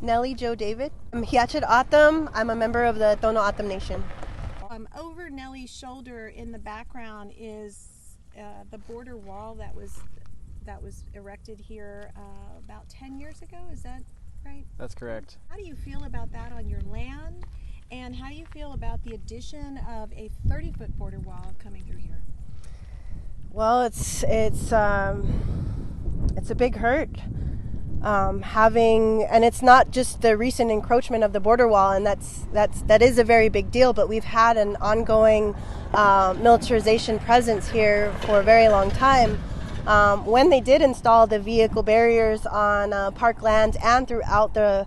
Nellie Joe David. I'm Hiachid Atam. I'm a member of the Tono Atam Nation. Over Nellie's shoulder in the background is the border wall that was erected here about 10 years ago. Is that right? That's correct. How do you feel about that on your land? And how do you feel about the addition of a 30-foot border wall coming through here? Well, it's a big hurt. And it's not just the recent encroachment of the border wall, and that is a very big deal. But we've had an ongoing militarization presence here for a very long time. When they did install the vehicle barriers on park lands and throughout the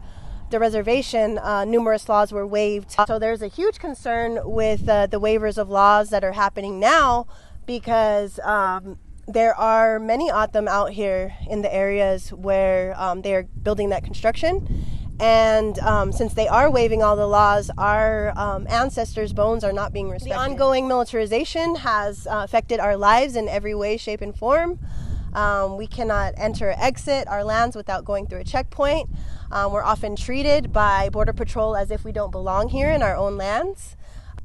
reservation, numerous laws were waived. So there's a huge concern with the waivers of laws that are happening now, because there are many Atam out here in the areas where they are building that construction. And since they are waiving all the laws, our ancestors' bones are not being respected. The ongoing militarization has affected our lives in every way, shape, and form. We cannot enter or exit our lands without going through a checkpoint. We're often treated by Border Patrol as if we don't belong here in our own lands.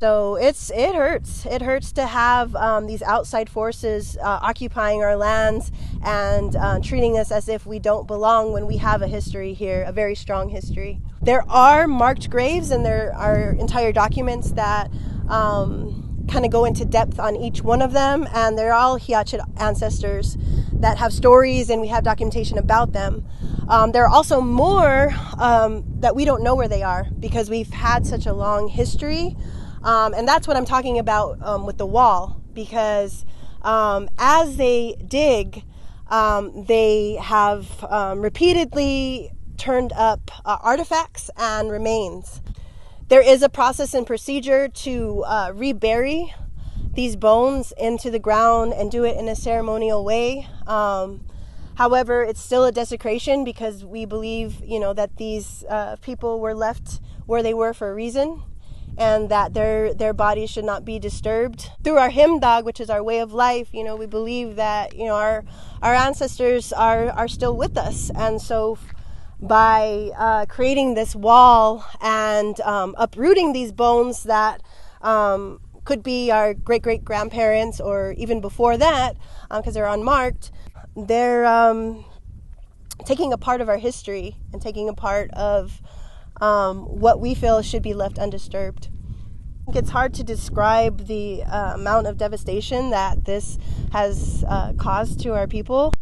So it hurts. It hurts to have these outside forces occupying our lands and treating us as if we don't belong when we have a history here, a very strong history. There are marked graves, and there are entire documents that kind of go into depth on each one of them, and they're all Hiachid ancestors that have stories, and we have documentation about them. There are also more that we don't know where they are, because we've had such a long history. And that's what I'm talking about with the wall, because as they dig, they have repeatedly turned up artifacts and remains. There is a process and procedure to rebury these bones into the ground and do it in a ceremonial way. However, it's still a desecration, because we believe, that these people were left where they were for a reason, and that their bodies should not be disturbed. Through our himdag, which is our way of life, we believe that our ancestors are still with us. And so by creating this wall and uprooting these bones that could be our great-great-grandparents, or even before that, because they're unmarked, they're taking a part of our history and taking a part of what we feel should be left undisturbed. It's hard to describe the amount of devastation that this has caused to our people.